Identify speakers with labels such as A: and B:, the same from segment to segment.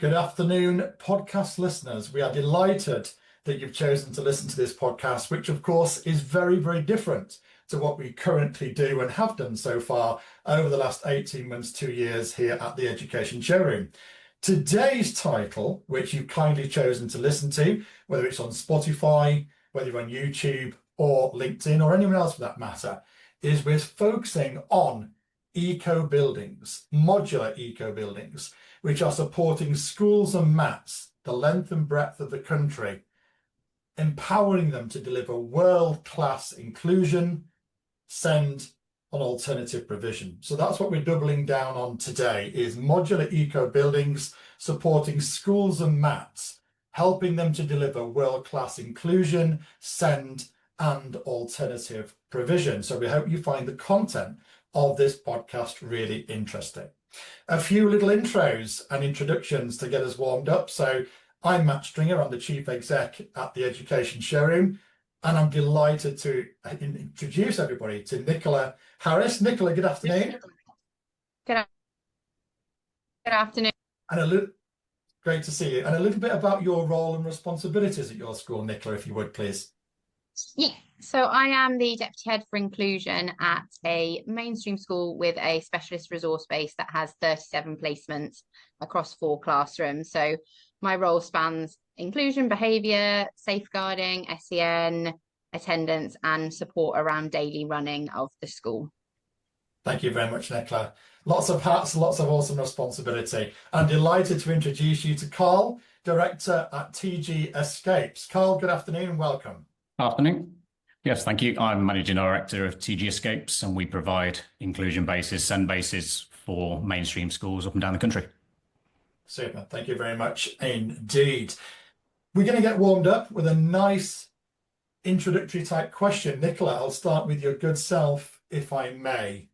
A: Good afternoon, podcast listeners. We are delighted that you've chosen to listen to this podcast, which of course is very, very different to what we currently do and have done so far over the last 18 months, 2 years here at the Education Showroom. Today's title, which you've kindly chosen to listen to, whether it's on Spotify, whether you're on YouTube or LinkedIn or anyone else for that matter, is we're focusing on eco buildings, modular eco buildings, which are supporting schools and MATs the length and breadth of the country, empowering them to deliver world-class inclusion, SEND, and alternative provision. So that's what we're doubling down on today, is modular eco buildings supporting schools and MATs, helping them to deliver world-class inclusion, SEND, and alternative provision. So we hope you find the content of this podcast really interesting. A few little intros and introductions to get us warmed up. So I'm Matt Stringer, I'm the Chief Exec at the Education Showroom, and I'm delighted to introduce everybody to Nicola Harris. Nicola, good afternoon.
B: Good afternoon.
A: And great to see you. And a little bit about your role and responsibilities at your school, Nicola, if you would, please.
B: Yeah, so I am the Deputy Head for Inclusion at a mainstream school with a specialist resource base that has 37 placements across 4 classrooms. So my role spans inclusion, behaviour, safeguarding, SEN, attendance and support around daily running of the school.
A: Thank you very much, Nicola. Lots of hats, lots of awesome responsibility. I'm delighted to introduce you to Karl, Director at TG Escapes. Karl, good afternoon and welcome.
C: Afternoon. Yes, thank you. I'm Managing Director of TG Escapes and we provide inclusion bases, SEND bases for mainstream schools up and down the country.
A: Super. Thank you very much indeed. We're going to get warmed up with a nice introductory type question. Nicola, I'll start with your good self, if I may.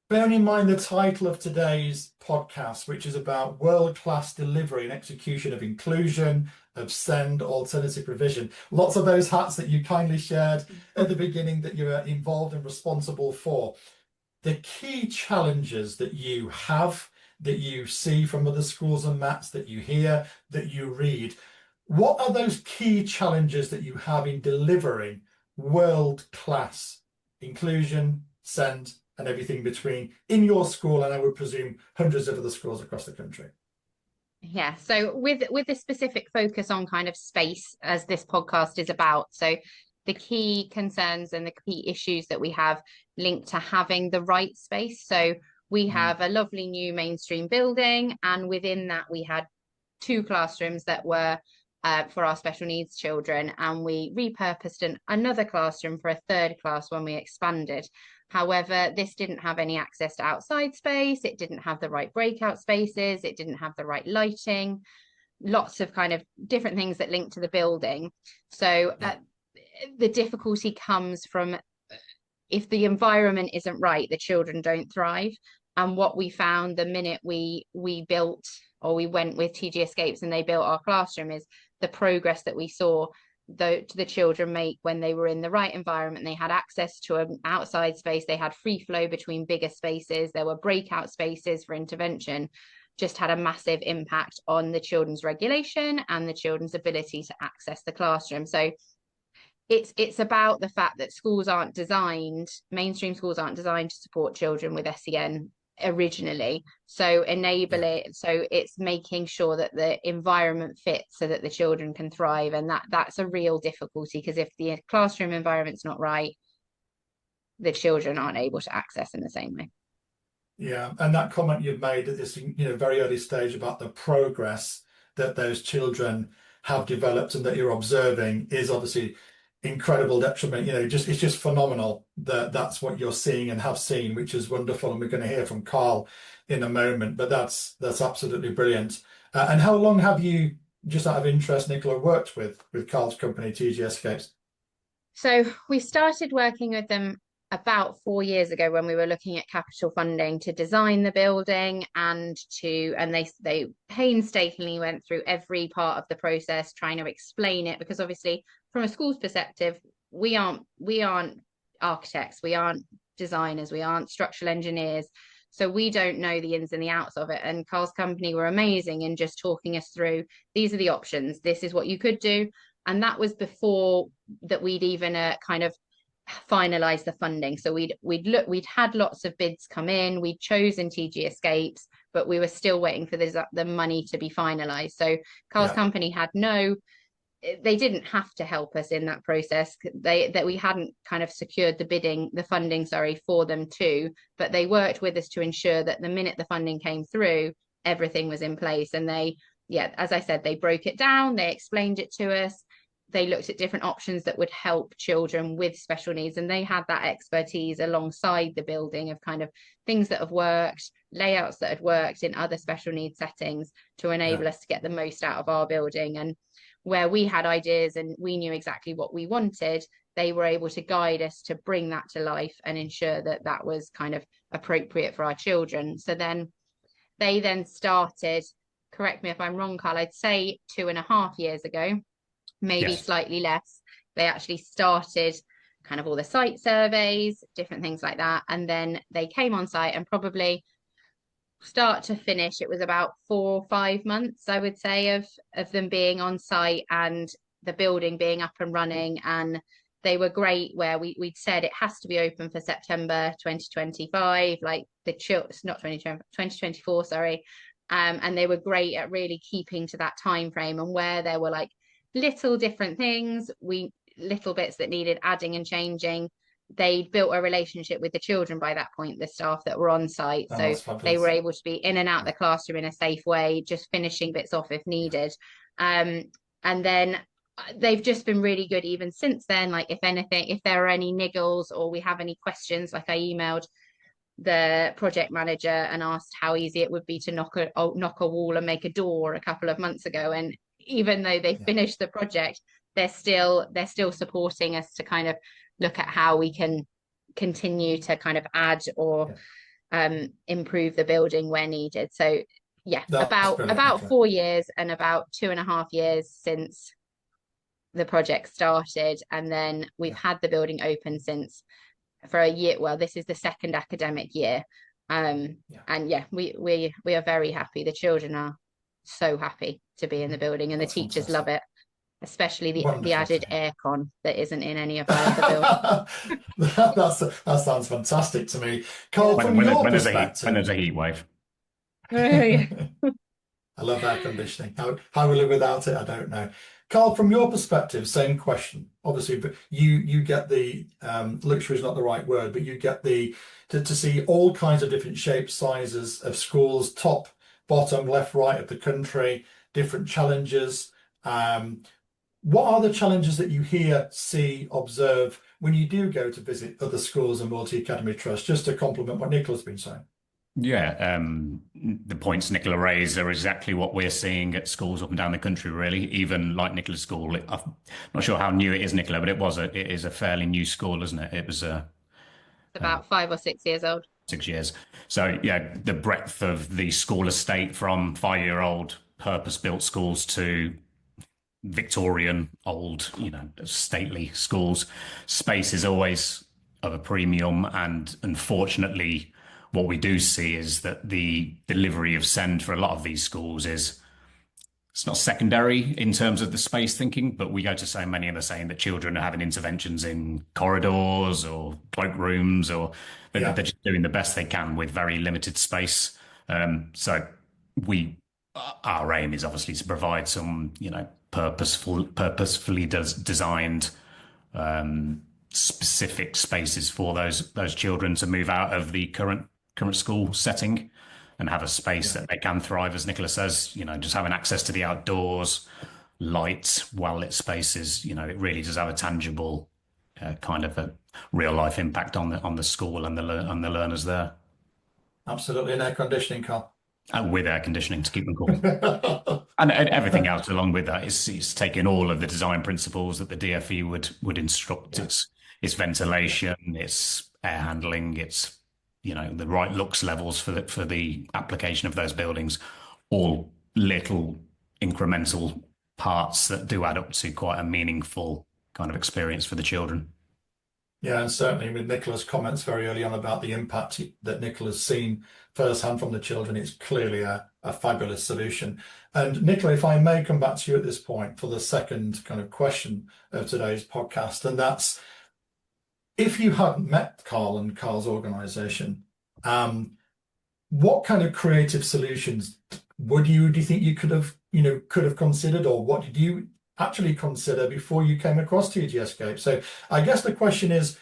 A: Bearing in mind the title of today's podcast, which is about world-class delivery and execution of inclusion, of SEND, alternative provision, lots of those hats that you kindly shared at the beginning that you're involved and responsible for. The key challenges that you have, that you see from other schools and MATs, that you hear, that you read, what are those key challenges that you have in delivering world-class inclusion, SEND, and everything between in your school, and I would presume hundreds of other schools across the country?
B: Yeah, so with the specific focus on kind of space, as this podcast is about, so the key concerns and the key issues that we have linked to having the right space. So we have a lovely new mainstream building, and within that we had 2 classrooms that were for our special needs children, and we repurposed another classroom for a 3rd class when we expanded. However, this didn't have any access to outside space, it didn't have the right breakout spaces, it didn't have the right lighting, lots of kind of different things that link to the building. So the difficulty comes from if the environment isn't right, the children don't thrive. And what we found the minute we built, or we went with TG Escapes and they built our classroom, is the progress that we saw the children make when they were in the right environment. They had access to an outside space, they had free flow between bigger spaces, there were breakout spaces for intervention, just had a massive impact on the children's regulation and the children's ability to access the classroom. So it's about the fact that schools aren't designed, mainstream schools aren't designed to support children with SEN originally. So so it's making sure that the environment fits so that the children can thrive, and that's a real difficulty, because if the classroom environment's not right, the children aren't able to access in the same way.
A: Yeah, and that comment you've made at this very early stage about the progress that those children have developed and that you're observing is obviously incredible detriment. It's just phenomenal that that's what you're seeing and have seen, which is wonderful. And we're going to hear from Karl in a moment, but that's absolutely brilliant. And how long have you, just out of interest, Nicola, worked with Karl's company, TG Escapes?
B: So we started working with them about 4 years ago when we were looking at capital funding to design the building, and they painstakingly went through every part of the process trying to explain it, because obviously from a school's perspective, we aren't architects, we aren't designers, we aren't structural engineers. So we don't know the ins and the outs of it. And Karl's company were amazing in just talking us through, these are the options, this is what you could do. And that was before that we'd even kind of finalized the funding. So we'd had lots of bids come in, we'd chosen TG Escapes, but we were still waiting for the money to be finalized. So Karl's company had they didn't have to help us in that process. That we hadn't kind of secured the funding, for them too, but they worked with us to ensure that the minute the funding came through, everything was in place. And as I said, they broke it down, they explained it to us, they looked at different options that would help children with special needs, and they had that expertise alongside the building of kind of things that have worked, layouts that had worked in other special needs settings to enable us to get the most out of our building. And where we had ideas and we knew exactly what we wanted, they were able to guide us to bring that to life and ensure that that was kind of appropriate for our children. So then they started, correct me if I'm wrong, Karl, I'd say 2.5 years ago, maybe slightly less. They actually started kind of all the site surveys, different things like that. And then they came on site, and probably start to finish, it was about 4 or 5 months, I would say, of them being on site and the building being up and running. And they were great, where we'd said it has to be open for September 2025, like not 2024, sorry. And they were great at really keeping to that time frame. And where there were like little different things, little bits that needed adding and changing, they built a relationship with the children by that point, the staff that were on site. So they were able to be in and out the classroom in a safe way, just finishing bits off if needed. And then they've just been really good even since then. Like, if anything, if there are any niggles or we have any questions, like I emailed the project manager and asked how easy it would be to knock a wall and make a door a couple of months ago. And even though they finished the project, they're still supporting us to kind of look at how we can continue to kind of add or improve the building where needed. So about 4 years and about 2.5 years since the project started, and then we've had the building open for a year. Well, this is the second academic year, and we are very happy. The children are so happy to be in the building, and the teachers love it, especially the added aircon that isn't in any of our other buildings.
A: That sounds fantastic to me. Karl, from your perspective,
C: when there's a heat wave.
A: I love air conditioning. How we live without it, I don't know. Karl, from your perspective, same question. Obviously, but you get the luxury is not the right word, but you get to see all kinds of different shapes, sizes of schools, top, bottom, left, right of the country, different challenges. What are the challenges that you hear, see, observe when you do go to visit other schools and multi-academy trusts? Just to complement what Nicola's been saying.
C: Yeah, the points Nicola raised are exactly what we're seeing at schools up and down the country, really. Even like Nicola's school, I'm not sure how new it is, Nicola, but it is a fairly new school, isn't it? It was
B: about 5 or 6 years old.
C: 6 years. So yeah, the breadth of the school estate, from 5-year-old purpose-built schools to Victorian old, stately schools. Space is always of a premium, and unfortunately, what we do see is that the delivery of SEND for a lot of these schools it's not secondary in terms of the space thinking, but we go to so many and they're saying that children are having interventions in corridors or cloakrooms, or they're just doing the best they can with very limited space. So our aim is obviously to provide some, purposefully designed specific spaces for those children to move out of the current school setting and have a space that they can thrive, as Nicola says. Just having access to the outdoors, light, well-lit spaces. It really does have a tangible kind of a real life impact on the school and the learners there.
A: Absolutely, and air conditioning, Karl.
C: With air conditioning to keep them cool. And everything else along with that is taking all of the design principles that the DFE would instruct. It's ventilation, it's air handling, it's the right lux levels for the application of those buildings, all little incremental parts that do add up to quite a meaningful kind of experience for the children.
A: Yeah, and certainly with Nicola's comments very early on about the impact that Nicola's seen firsthand from the children, it's clearly a fabulous solution. And Nicola, if I may come back to you at this point for the second kind of question of today's podcast, and that's, if you hadn't met Karl and Karl's organization, what kind of creative solutions do you think you could have considered, or what did you actually consider before you came across TG Escape? So I guess the question is,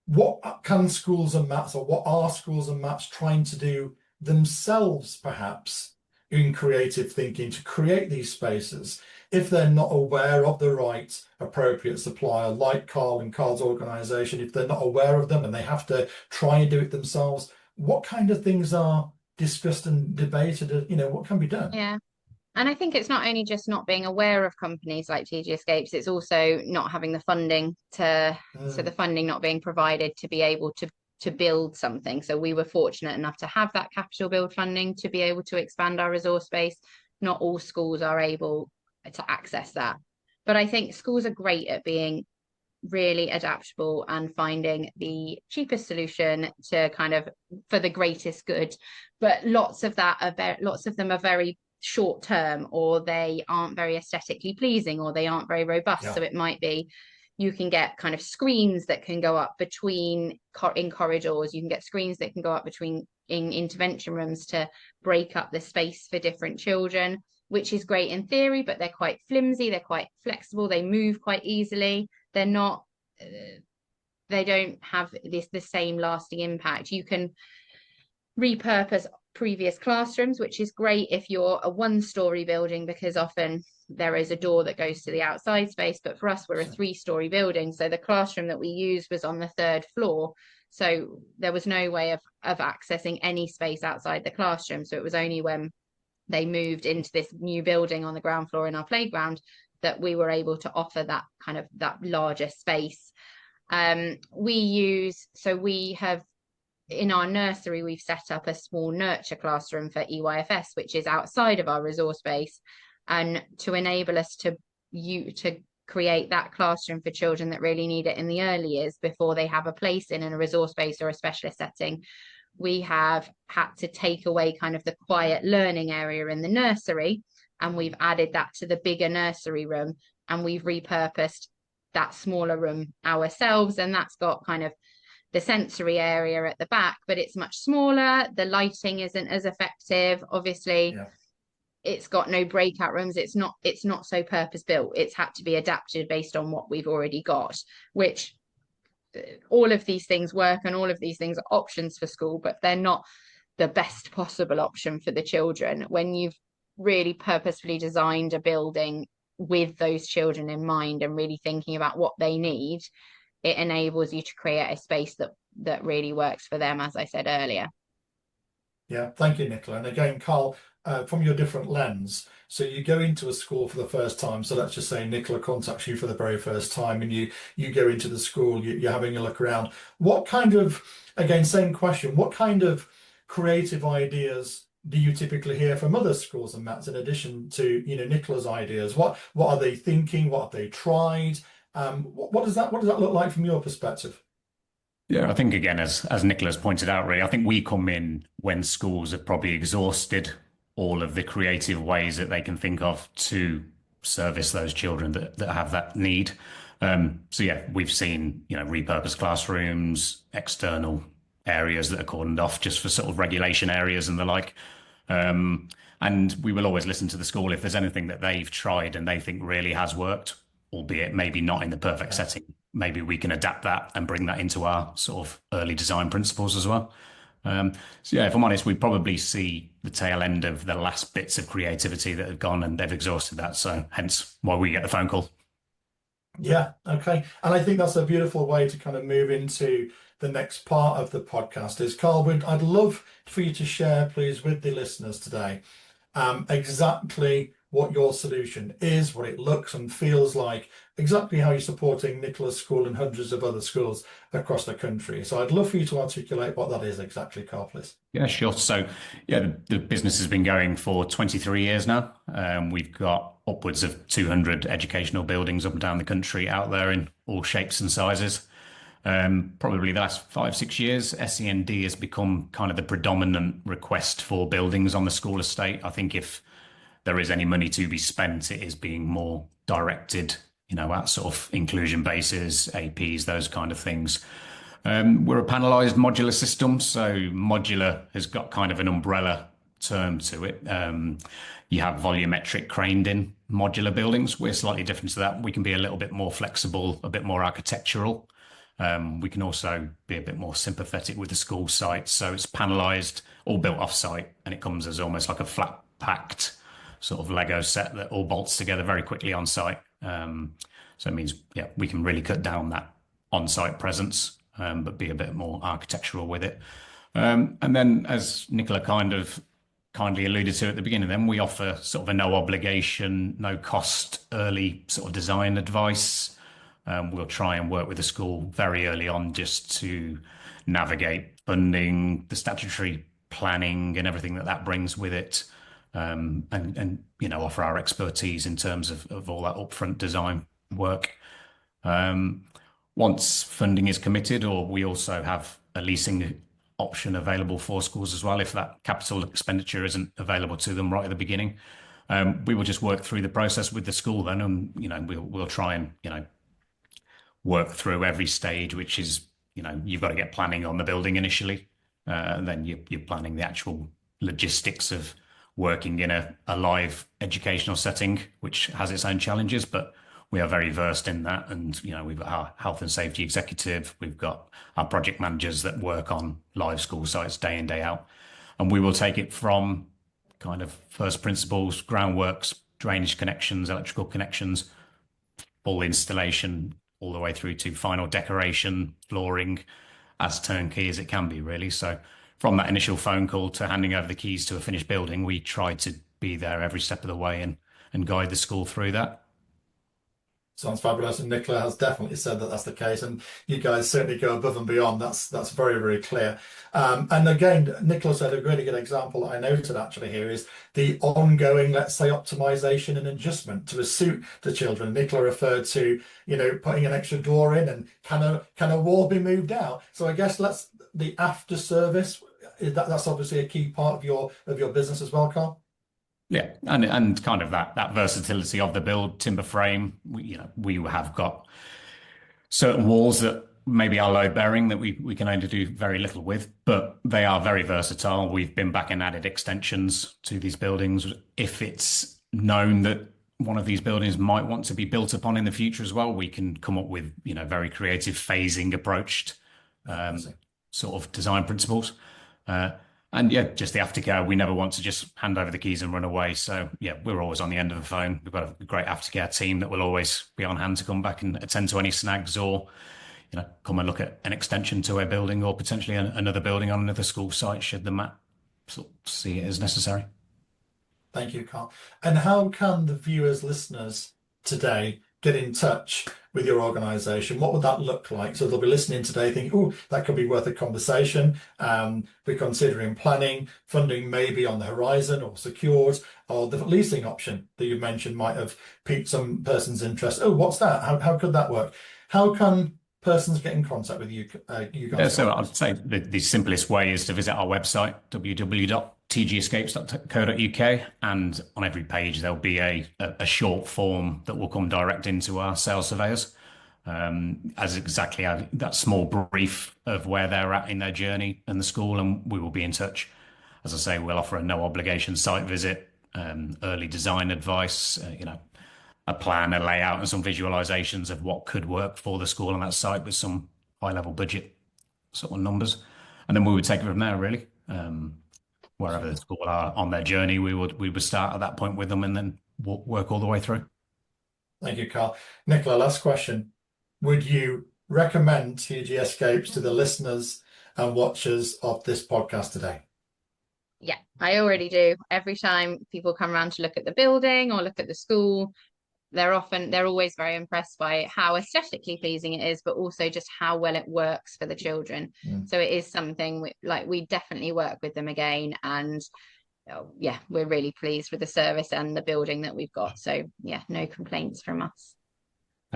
A: what can schools and MATs, or what are schools and MATs trying to do themselves, perhaps, in creative thinking to create these spaces, if they're not aware of the right appropriate supplier, like Karl and Karl's organization, if they're not aware of them and they have to try and do it themselves? What kind of things are discussed and debated? What can be done?
B: Yeah. And I think it's not only just not being aware of companies like TG Escapes, it's also not having the funding so the funding not being provided to be able to build something. So we were fortunate enough to have that capital build funding to be able to expand our resource base. Not all schools are able to access that. But I think schools are great at being really adaptable and finding the cheapest solution to kind of for the greatest good. But lots of them are very short term, or they aren't very aesthetically pleasing, or they aren't very robust.
A: Yeah.
B: So it might be you can get kind of screens that can go up in corridors. You can get screens that can go up between in intervention rooms to break up the space for different children, which is great in theory, but they're quite flimsy, they're quite flexible, they move quite easily. They don't have the same lasting impact. You can repurpose previous classrooms, which is great if you're a one-story building, because often there is a door that goes to the outside space. But for us, we're a three-story building, so the classroom that we used was on the third floor, so there was no way of accessing any space outside the classroom. So it was only when they moved into this new building on the ground floor in our playground that we were able to offer that kind of that larger space. We have in our nursery, we've set up a small nurture classroom for EYFS, which is outside of our resource base, and to enable us to create that classroom for children that really need it in the early years before they have a place in a resource base or a specialist setting. We have had to take away kind of the quiet learning area in the nursery, and we've added that to the bigger nursery room, and we've repurposed that smaller room ourselves, and that's got kind of the sensory area at the back, but it's much smaller. The lighting isn't as effective, obviously.
A: Yeah.
B: It's got no breakout rooms. It's not so purpose built. It's had to be adapted based on what we've already got, which all of these things work, and all of these things are options for school, but they're not the best possible option for the children. When you've really purposefully designed a building with those children in mind and really thinking about what they need, it enables you to create a space that really works for them, as I said earlier.
A: Yeah, thank you, Nicola. And again, Karl, from your different lens, so you go into a school for the first time. So let's just say Nicola contacts you for the very first time, and you go into the school, you're having a look around. What kind of, again, same question, what kind of creative ideas do you typically hear from other schools and MATs in addition to Nicola's ideas? What are they thinking? What have they tried? What does that look like from your perspective?
C: Yeah, I think again, as Nicola's pointed out, really, I think we come in when schools have probably exhausted all of the creative ways that they can think of to service those children that have that need. So yeah, we've seen repurposed classrooms, external areas that are cordoned off just for sort of regulation areas and the like. And we will always listen to the school if there's anything that they've tried and they think really has worked, albeit maybe not in the perfect setting. Maybe we can adapt that and bring that into our sort of early design principles as well. So yeah, if I'm honest, we probably see the tail end of the last bits of creativity that have gone, and they've exhausted that. So hence why we get the phone call.
A: Yeah, okay. And I think that's a beautiful way to kind of move into the next part of the podcast is, Karl, I'd love for you to share, please, with the listeners today, exactly what your solution is, what it looks and feels like, exactly how you're supporting Nicola's school and hundreds of other schools across the country. So I'd love for you to articulate what that is exactly, Karl, please.
C: Yeah, sure. So yeah, the business has been going for 23 years now. We've got upwards of 200 educational buildings up and down the country out there in all shapes and sizes. Probably the last 5, 6 years, SEND has become kind of the predominant request for buildings on the school estate. I think if there is any money to be spent, it is being more directed, at sort of inclusion bases, APs, those kind of things. We're a panelised modular system, so modular has got kind of an umbrella term to it. You have volumetric craned in modular buildings. We're slightly different to that. We can be a little bit more flexible, a bit more architectural. We can also be a bit more sympathetic with the school site. So it's panelised, all built off site, and it comes as almost like a flat packed sort of Lego set that all bolts together very quickly on site. So it means, we can really cut down that on-site presence, but be a bit more architectural with it. And then, as Nicola kind of kindly alluded to at the beginning, then we offer sort of a no obligation, no cost early sort of design advice. We'll try and work with the school very early on just to navigate funding, the statutory planning and everything that brings with it. And offer our expertise in terms of all that upfront design work. Once funding is committed, or we also have a leasing option available for schools as well, if that capital expenditure isn't available to them right at the beginning, we will just work through the process with the school then, and we'll try and work through every stage, which is you've got to get planning on the building initially, and then you're planning the actual logistics of working in a live educational setting, which has its own challenges, but we are very versed in that. And, we've got our health and safety executive, we've got our project managers that work on live school sites day in, day out. And we will take it from kind of first principles, groundworks, drainage connections, electrical connections, full installation, all the way through to final decoration, flooring, as turnkey as it can be, really. So from that initial phone call to handing over the keys to a finished building, we try to be there every step of the way and guide the school through that.
A: Sounds fabulous, and Nicola has definitely said that that's the case, and you guys certainly go above and beyond. That's very, very clear. And again, Nicola said a really good example that I noted actually here is the ongoing, let's say, optimization and adjustment to suit the children. Nicola referred to, putting an extra door in, and can a wall be moved out? So I guess the after service, that's obviously a key part of your business as well, Karl.
C: Yeah, and kind of that versatility of the build, timber frame. We have got certain walls that maybe are load bearing that we can only do very little with, but they are very versatile. We've been back and added extensions to these buildings if it's known that one of these buildings might want to be built upon in the future as well. We can come up with very creative phasing approached sort of design principles. And just the aftercare, we never want to just hand over the keys and run away. So we're always on the end of the phone. We've got a great aftercare team that will always be on hand to come back and attend to any snags, or come and look at an extension to a building, or potentially another building on another school site should the map sort of see it as necessary.
A: Thank you, Karl. And how can the viewers, listeners today get in touch with your organisation? What would that look like? So they'll be listening today thinking, oh, that could be worth a conversation. We're considering planning, funding maybe on the horizon or secured, or the leasing option that you mentioned might have piqued some person's interest. Oh, what's that? How could that work? How can persons get in contact with you guys?
C: Yeah, so I'd say the simplest way is to visit our website, www.tgescapes.co.uk, and on every page there'll be a short form that will come direct into our sales surveyors, as exactly that small brief of where they're at in their journey and the school, and we will be in touch. As I say, we'll offer a no obligation site visit, early design advice, a plan, a layout, and some visualizations of what could work for the school on that site with some high level budget sort of numbers. And then we would take it from there, really. Wherever the school are on their journey, we would start at that point with them and then work all the way through.
A: Thank you, Karl. Nicola, last question. Would you recommend TG Escapes to the listeners and watchers of this podcast today?
B: Yeah, I already do. Every time people come around to look at the building or look at the school, they're always very impressed by how aesthetically pleasing it is, but also just how well it works for the children. So it is something we definitely work with them again, and we're really pleased with the service and the building that we've got. So no complaints from us.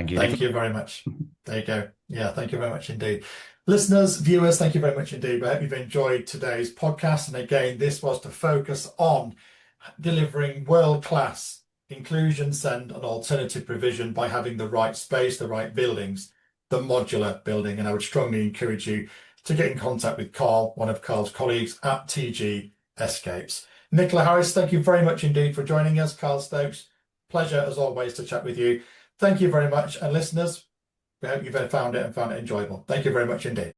C: Thank you,
A: Thank
C: Nicola.
A: you very much. There you go. Yeah, thank you very much indeed. Listeners, viewers, thank you very much indeed. I hope you've enjoyed today's podcast. And again, this was to focus on delivering world-class inclusion, send and alternative provision by having the right space, the right buildings, the modular building. And I would strongly encourage you to get in contact with Karl, one of Karl's colleagues at TG Escapes. Nicola Harris, thank you very much indeed for joining us. Karl Stokes, pleasure as always to chat with you. Thank you very much. And listeners, we hope you've found it enjoyable. Thank you very much indeed.